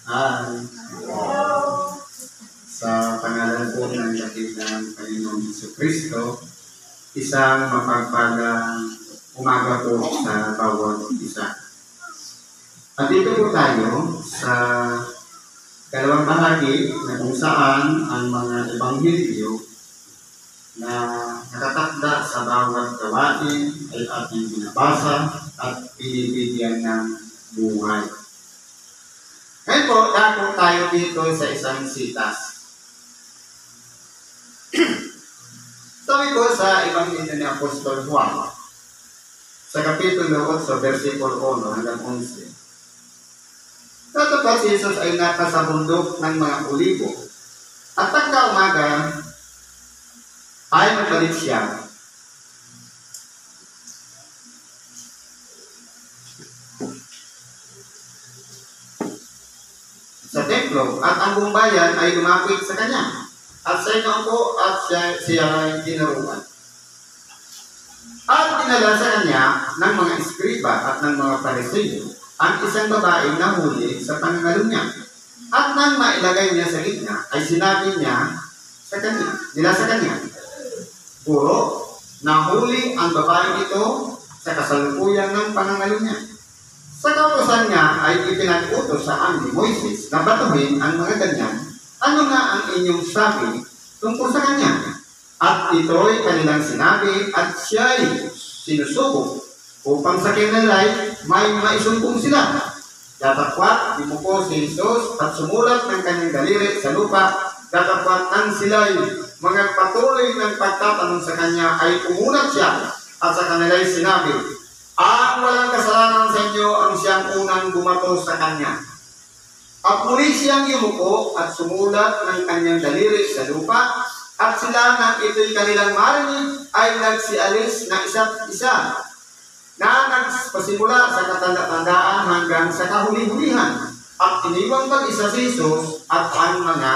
Hi. Sa pangalan po ng dakilang Panginoong Jesucristo, isang mapagpalang umaga po sa bawat isa. At dito po tayo sa dalawang bahagi na kung saan ang mga ebanghelyo na nakatakda sa bawat gawain ay ating binabasa at binibigyan ng buhay. Ngayon po, dako tayo dito sa isang sitas. Sabi ko sa Ebanghelyo ni Apostol Juan, sa Kapitulo 8, versikulo 1 hanggang 11. Tatapos si Jesus ay nasa sa bundok ng mga Olibo. At pagka-umaga ay nagbalik siya. Sa templo, at ang buong bayan ay lumapit sa kanya. At sa inyo po at siya ay tinuruan. At dinala sa kanya ng mga eskriba at ng mga Pariseo ang isang babaeng nahuli sa pangangalo niya. At nang mailagay niya sa gitna, ay sinabi niya nila sa kanya, Guro, nahuli ang babaeng ito sa kasalukuyan ng pangangalo niya. Sa kautosan niya ay ipinag-utos sa amin ni Moises na batuhin ang mga ganyan. Ano nga ang inyong sabi tungkol sa kanya? At ito'y kanilang sinabi at siya'y sinusubok upang sa kinalay may maisumbong sila. Datapwat, imuko si Jesus at sumulat ng kanyang daliri sa lupa. Datapwat nang sila'y mga patuloy ng pagtatanong sa kanya ay umulat siya at sa kanila'y sinabi, ang walang kasalanan sa inyo ang siyang unang bumato sa kanya. At muli siyang yumuko at sumulat ng kanyang daliri sa lupa at sila nang ito'y kanilang marinig ay nagsialis na isa't isa na nagpasimula sa katanda-tandaan hanggang sa kahuli-hulihan at iniwang mag-isa si Jesus at ang mga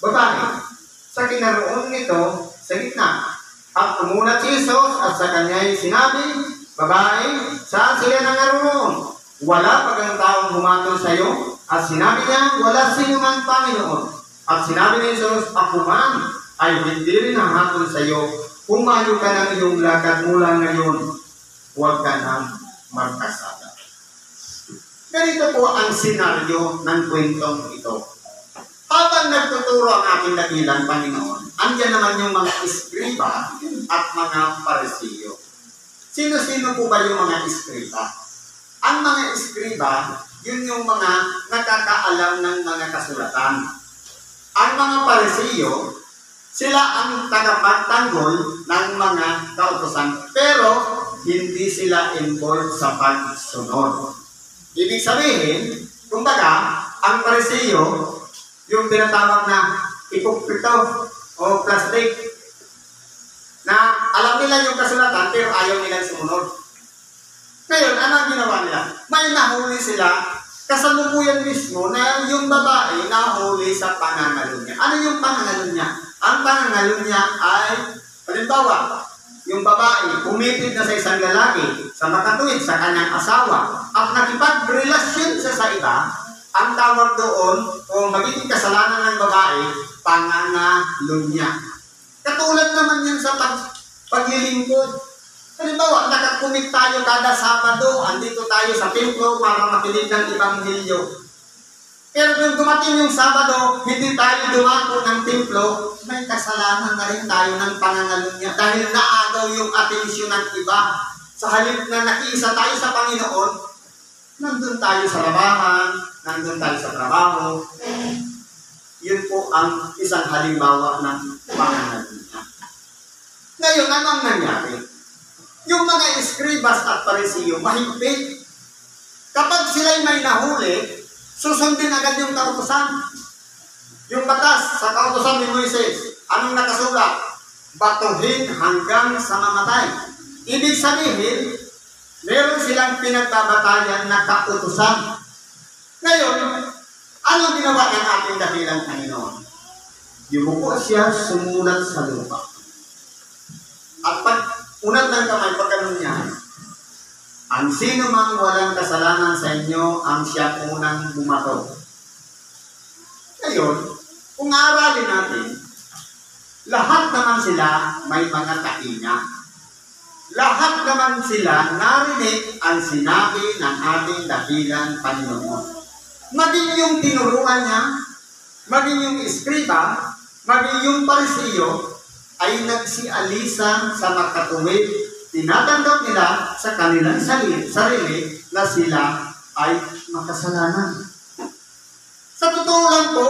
babae sa kinaroon nito sa gitna. At umulat si Jesus at sa kanya'y sinabi, Babae, saan sila nangaroon? Wala pag ang taong humatol sa iyo? At sinabi niya, wala sino man Panginoon. At sinabi ni Jesus, ako man ay hindi rin nahatol sa iyo. Pumayo ka ng iyong lakad mula ngayon. Huwag ka nang magkasala. Ganito po ang senaryo ng kwentong ito. Habang nagtuturo ang aking dakilang Panginoon, andyan naman yung mga eskriba at mga Pariseo. Sino-sino po ba yung mga eskriba? Ang mga eskriba, yun yung mga nakakaalam ng mga kasulatan. Ang mga Pariseo, sila ang tagapagtanggol ng mga kautosan, pero hindi sila involved sa pagsunod. Ibig sabihin, kumbaga, ang Pariseo, yung tinatawag na ipokrito o plastic, na alam nila yung kasulatan, pero ayaw nilang sumunod. Ngayon, ano ang ginawa nila? May nahuli sila, kasalukuyan mismo na yung babae nahuli sa pangangalo niya. Ano yung pangangalo niya? Ang pangangalo niya ay, halimbawa, yung babae pumipid na sa isang lalaki sa makatuwid sa kanyang asawa at nakipagrelasyon siya sa iba, ang tawag doon o magiging kasalanan ng babae, pangangalo niya. Katulad naman yan sa paglilingkod. Halimbawa, nakakumit tayo kada Sabado, andito tayo sa templo para makinig ng Ebanghelyo. Pero kung dumating yung Sabado, hindi tayo dumako ng templo, may kasalanan na rin tayo ng pangangalo niya dahil naagaw yung atensyon ng iba. Sa halip na nakiisa tayo sa Panginoon, nandun tayo sa labahan, nandun tayo sa trabaho. Yun po ang isang halimbawa ng pangangalo niya. Ngayon, ano ang nangyari? Yung mga eskribas at Pariseo, mahigpit. Kapag sila'y may nahuli, susundin agad yung kautosan. Yung batas sa kautosan ni Moises, anong nakasulat? Batuhin hanggang sa mamatay. Ibig sabihin, meron silang pinagbabatayan na kautosan. Ngayon, anong ginawa ng ating dakilang Panginoon? Yumuko siya, sumulat sa lupa. At unat ng kamay, pagkaroon niya, ang sino mang walang kasalanan sa inyo, ang siya unang bumato. Ngayon, kung aralin natin, lahat naman sila may mga kaina. Lahat naman sila narinig ang sinabi ng ating dakilang Panginoon. Maging yung tinuruan niya, maging yung iskriba, maging yung parisiyo, ay nagsialisan sa makatuwid. Tinatanggap nila sa kanilang sarili na sila ay makasalanan. Sa totoo lang po,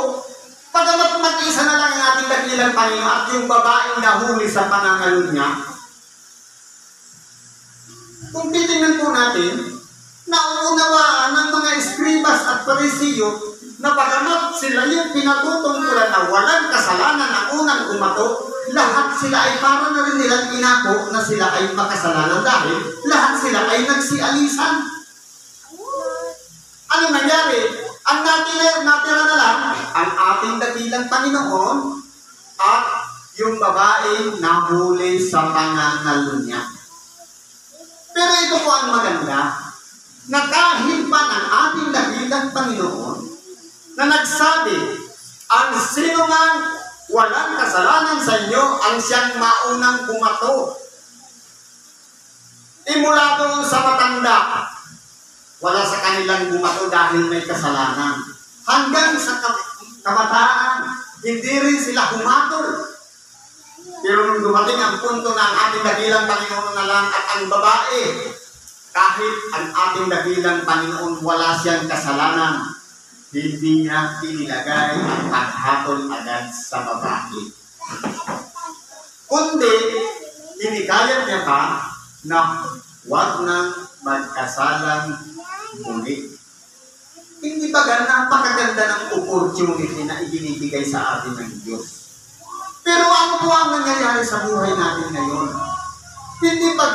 pagamat mag-isa na lang ang ating dakilang Panginoon at yung babaeng nahuli sa panangalun niya, kung titingnan po natin, nauunawaan ng mga eskribas at parisiyo na pagamat sila yung pinatutungkulan na walang kasalanan ang unang umato, lahat sila ay para na rin nilang inako na sila ay makasalanan dahil lahat sila ay nagsialisan. Ano nangyari? Ang natira na lang ang ating dakilang Panginoon at yung babaeng nahuli sa pananalo niya. Pero ito po ang maganda, na kahit pa ng ating dakilang Panginoon na nagsabi, ang sino man walang kasalanan sa inyo ang siyang maunang bumato. Imula doon sa matanda, wala sa kanilang bumato dahil may kasalanan. Hanggang sa kabataan, hindi rin sila humatol. Pero nung dumating ang punto na ang ating dakilang Panginoon na lang at ang babae, kahit ang ating dakilang Panginoon wala siyang kasalanan, hindi niya inilagay ang paghatol agad sa babae. Kundi, inikayat niya pa na huwag nang magkasalang muli. Hindi ba napakaganda ng opportunity na ibinibigay sa atin ng Diyos? Pero ano po ang nangyayari sa buhay natin ngayon? Hindi ba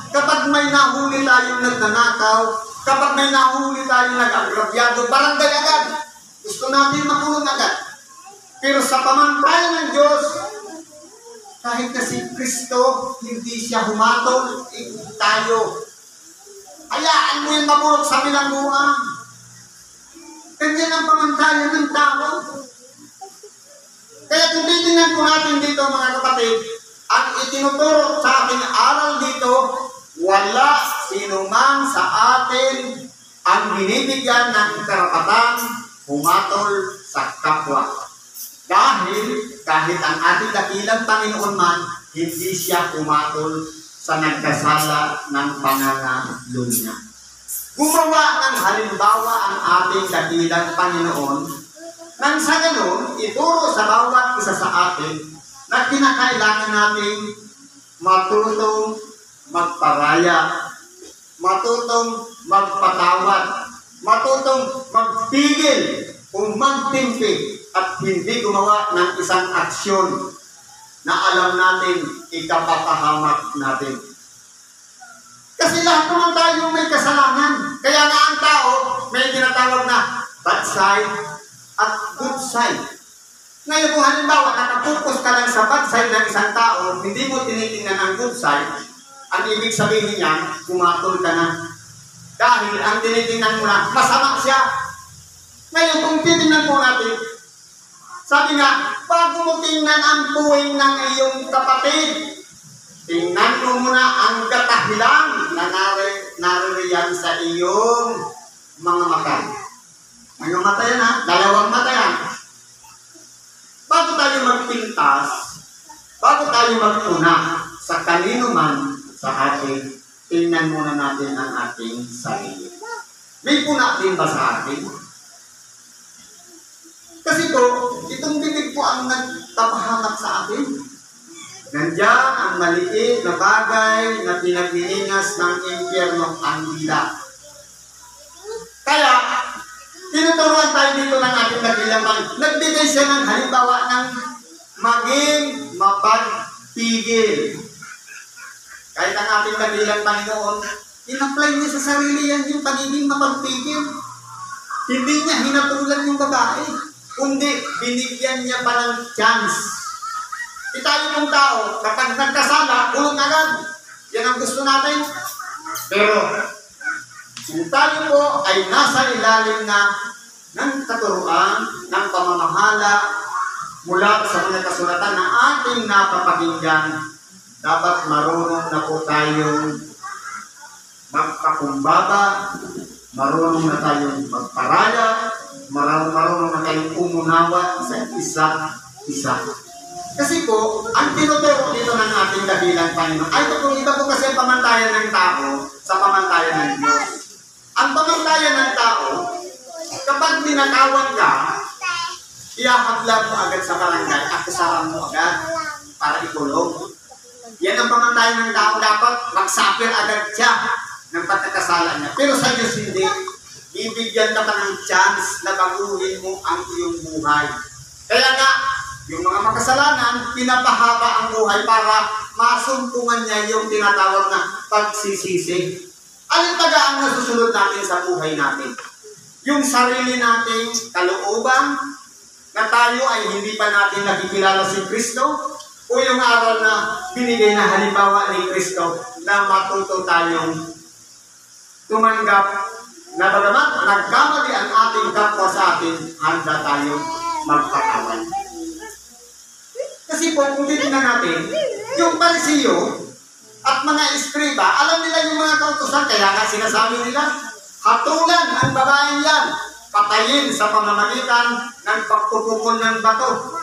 kapag may nahuli tayong nagnanakaw, kapag may nahuli tayong nag-agrabyado, barangay agad. Gusto natin makulong agad. Pero sa pamantayan ng Diyos, kahit na si Kristo, hindi siya humatol, tayo. Hayaan mo yung mabulok sa bilangguan. Ganyan ang pamantayan ng tao. Kaya kung titingnan po natin dito mga kapatid, ang itinuturo sa ating aral dito, wala sino man sa atin ang binibigyan ng karapatan humatol sa kapwa. Dahil kahit ang ating dakilang Panginoon man, hindi siya humatol sa nagkasala ng pananalo niya. Gumawa ng halimbawa ang ating dakilang Panginoon nang sa ganun, ituro sa bawat isa sa atin na kinakailangan natin matutong magparaya, matutong magpatawad, matutong magpigil o magtimpi at hindi gumawa ng isang aksyon na alam natin ikapapahamak natin. Kasi lahat naman tayo may kasalanan. Kaya nga ang tao may tinatawag na bad side at good side. Ngayon kung halimbawa nakapokus ka lang sa bad side ng isang tao, hindi mo tinitingnan ang good side, ang ibig sabihin niya, kumatol ka na. Dahil ang tinitingnan mo na, masama siya. Ngayon kung titingnan po natin, sabi nga, bago mo tingnan ang buhay ng iyong kapatid, tingnan mo muna ang katahilan na naririyan sa iyong mga mata. Mga mata yan ha? Dalawang mata yan. Bago tayo magpintas, bago tayo magpuna sa kanino man sa atin, tingnan muna natin ang ating sarili. May puna din ba sa atin? Kasi po, itong bibig po ang nagtapahamak sa atin. Nandiyan ang maliit na bagay na pinag-iingas ng impyerno ang dila. Kaya, tinuturuan tayo dito ng ating dakilang Panginoon. Nagbigay siya ng halimbawa ng maging mapagpigil. Kahit ang ating dakilang Panginoon, in-apply niya sa sarili yan yung pagiging mapagpigil. Hindi niya hinatulan yung babae, kundi binigyan niya pa ng chance. Tayo ng tao, kapag nagkasala, kulong agad. Yan ang gusto natin. Pero, kung tayo po ay nasa ilalim na ng katuruan, ng pamamahal paniniwala mula sa mga kasulatan na ating napapakinggan, dapat marunong na po tayong magpakumbaba, marunong na tayong magparaya, marunong na tayong umunawa sa isa't isa. Kasi po, ang tinuturo dito ng ating dakilang Panginoon, ay ito iba po kasi ang pamantayan ng tao sa pamantayan ng Diyos. Ang pamantayan ng tao, kapag tinatawag ka, ihahaglag mo agad sa barangay, akusahan mo agad para ikulong. Yan ang pamantayan ng tao, dapat magsapir agad siya ng pagkakasala niya. Pero sa Diyos hindi, bibigyan ka pa ng chance na baguhin mo ang iyong buhay. Kaya nga, yung mga makasalanan, pinapahaba ang buhay para masumpungan niya yung tinatawag na pagsisisi. Alin taga ang nasusunod natin sa buhay natin? Yung sarili nating kalooban na tayo ay hindi pa natin nakikilala si Kristo, o yung aral na binigay na halimbawa ni Kristo na matuto tayong tumanggap na bagamat nagkamali ang ating kapwa sa atin, handa tayong magpatawad. Kasi po, kung titignan natin, yung Parisiyo at mga eskriba, alam nila yung mga kautusan, kaya nga sinasabi nila, hatulan ang babaeng yan, patayin sa pamamagitan ng pagpupukol ng bato.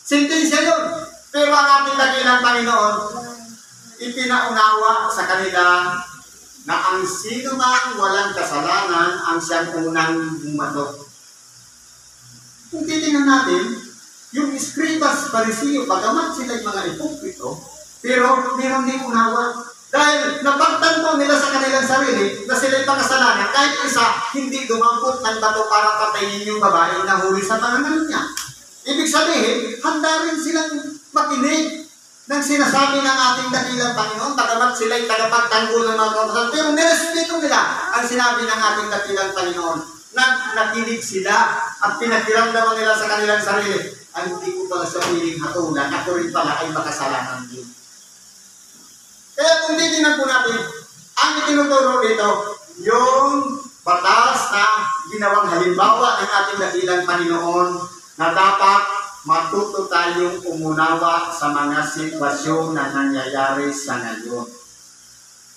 Sintensya yun. Pero ang ating dakilang Panginoon, ipinaunawa sa kanila na ang sino mang walang kasalanan ang siyang unang bumato. Kung titignan natin, yung eskribas, Parisiyo, bagamat sila yung mga ipokrito, pero meron din unawa. Dahil napagtanto nila sa kanilang sarili na sila'y pakasalanan, kahit isa hindi dumampot ng bato para patayin yung babae na huli sa pangalan niya. Ibig sabihin, handa rin silang makinig ng sinasabi ng ating dakilang Panginoon, bagamat sila'y tagapagtanggol ng mga kautusan, pero nirespeto nila ang sinabi ng ating dakilang Panginoon na nakinig sila at pinakiramdaman nila sa kanilang sarili, ay hindi ko pala sa piling hatulan, ako rin pala ay makasalanan din. Kaya kung titignan po natin, ang itinuturo dito, yung batas na ginawang halimbawa ng ating dakilang Panginoon na dapat matuto tayong umunawa sa mga sitwasyon na nangyayari sa ngayon.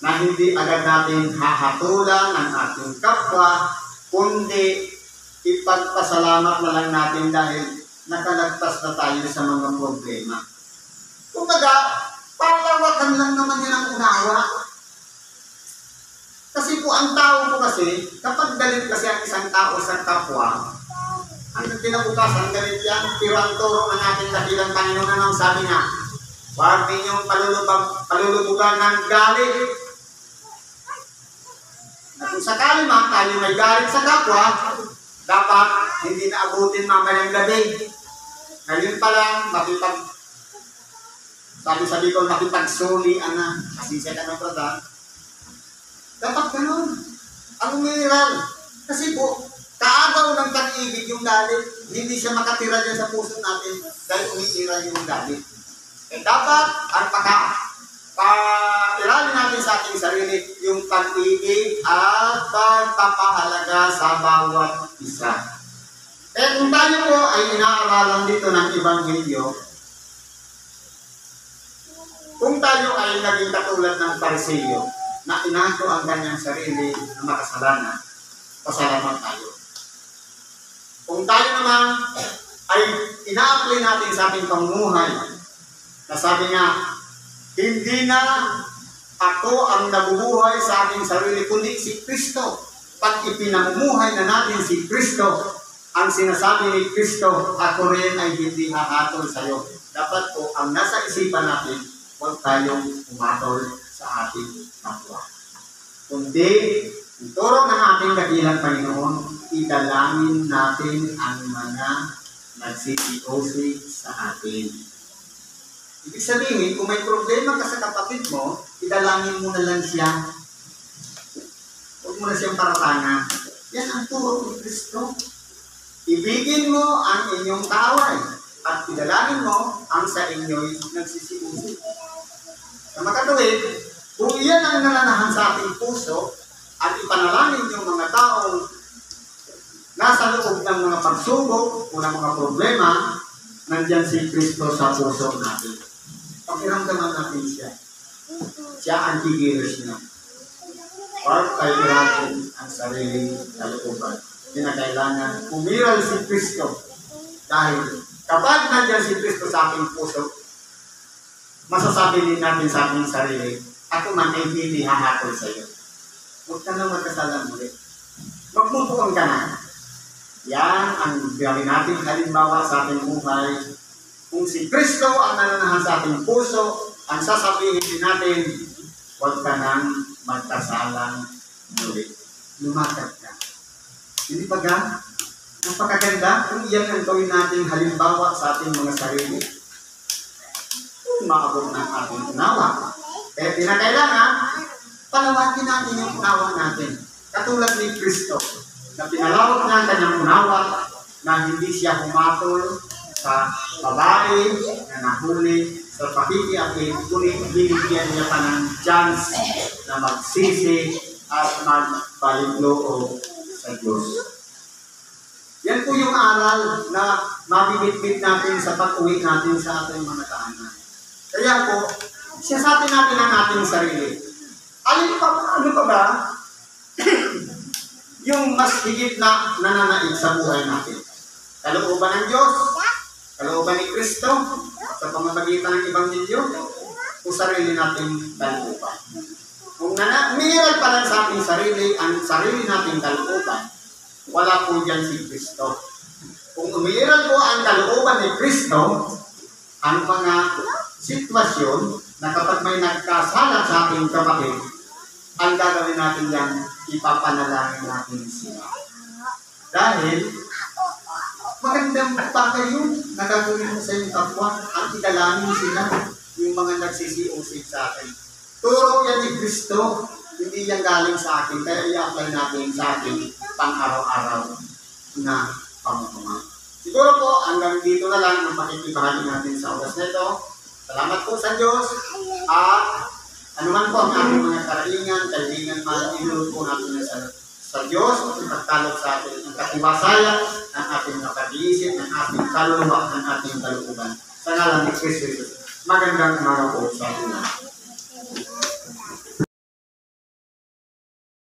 Na hindi agad natin hahatulan ang ating kapwa, kundi ipagpasalamat na lang natin dahil nakalagpas na tayo sa mga problema. Kumbaga, palawakan lang naman yan ang unawa. Kasi po ang tao po kasi, kapag galit kasi ang isang tao sa kapwa, ang kinabukasan galit yan, pero ang turo ng ating dakilang Panginoon na sabi niya, huwag ninyong palulubugan ng galit. Na kung sakali man tayo may galit sa kapwa, dapat hindi na abutin mamayang gabi. Ngayon pa lang, sabi ko, makipagsuli, asisya ka ng brada. Dapat ganun. Ang umiral. Kasi po, kaagaw ng pag-ibig yung galit, hindi siya makatira dyan sa puso natin dahil umiira yung galit. Dapat, ang iralin natin sa ating sarili yung pag-ibig at pagpapahalaga sa bawat isa. Kung tayo po ay inaaralan dito ng Ebanghelyo, kung tayo ay naging katulad ng Parisiyo na inato ang kanyang sarili na makasalanan, pasalamat tayo. Kung tayo naman ay ina-apply natin sa ating pamumuhay, na sabi nga, hindi na ako ang nabubuhay sa ating sarili, kundi si Kristo. Pag ipinamumuhay na natin si Kristo, ang sinasabi ni Kristo, ako rin ay hindi hahatol sa iyo. Dapat po, ang nasa isipan natin, huwag tayong umatol sa ating kapwa. Kundi, ituro ng ating dakilang Panginoon, idalangin natin ang mga nagsisikosi sa atin. Ibig sabihin, kung may problema ka sa kapatid mo, idalangin mo na lang siya. Huwag mo na siyang paratangan. Yan ang turo ni Kristo. Ibigin mo ang inyong kaaway at idalangin mo ang sa inyo'y nagsisikusi. Sa makatuwid, kung iyan ang nalanahan sa ating puso at ipanalangin yung mga taong nasa loob ng mga pagsubok o ng mga problema, nandyan si Kristo sa puso natin. Pakiramdaman natin siya. Siya ang kigilos niya. Or kairatin ang sariling kalooban. Kinakailangan umiral si Kristo. Dahil kapag nandyan si Kristo sa aking puso, masasabi din natin sa aking sarili, ako man ay hindi hahatol sa iyo. Huwag ka na magkasalan muli. Magmutuon ka na. Yan ang gawin natin halimbawa sa ating buhay. Kung si Kristo ang nananahan sa ating puso, ang sasabihin din natin, huwag ka nang magkasalang muli. Lumakad ka. Hindi ba ga? Napakaganda kung iyan ang gawin natin halimbawa sa ating mga sarili. Maabot ng ating unawa. Kaya pinakailangan, palawakin natin yung unawa natin. Katulad ni Kristo, na pinalawak niya ang kanyang unawa na hindi siya humatol sa babae na nahuli sa pakikiapin, kundi binigyan niya pa ng chance na magsisi at magbaliglo sa Diyos. Yan po yung aral na mabibitbit natin sa pag-uwi natin sa ating mga tahanan. Kaya po, siyasatin natin ang ating sarili. Ano pa ba yung mas higit na nananaig sa buhay natin? Kalooban ng Diyos, kalooban ni Kristo, sa pamamagitan ng Ebanghelyo, o sarili nating kalooban. Kung umiiral pa lang sa ating sarili, ang sarili nating kalooban, wala po dyan si Kristo. Kung umiiral po ang kalooban ni Kristo, ang mga sitwasyon na kapag may nagkasala sa ating kapatid, ang gagawin natin yan, ipapanalangin natin sila. Dahil, magandang bagay yun, nagagawin mo sa iyong kapwa, ang idalangin sila, yung mga nagsisiusig sa akin. Turo yan ni Kristo, hindi yan galing sa akin, kaya i-apply natin sa akin pang-araw-araw na pamumuhay. Siguro po, hanggang dito na lang ang pakikibahagi natin sa oras na ito. Salamat po sa Diyos. At anuman po ang ating mga karaingan, kailangan man, inulog po natin sa Diyos at ipagkalog sa atin ang katiwasaya ng ating nakag-iisip, ng ating kaluluwa, ng ating kalooban. Sa ngalan ni Kristo, magandang umaga po sa atin.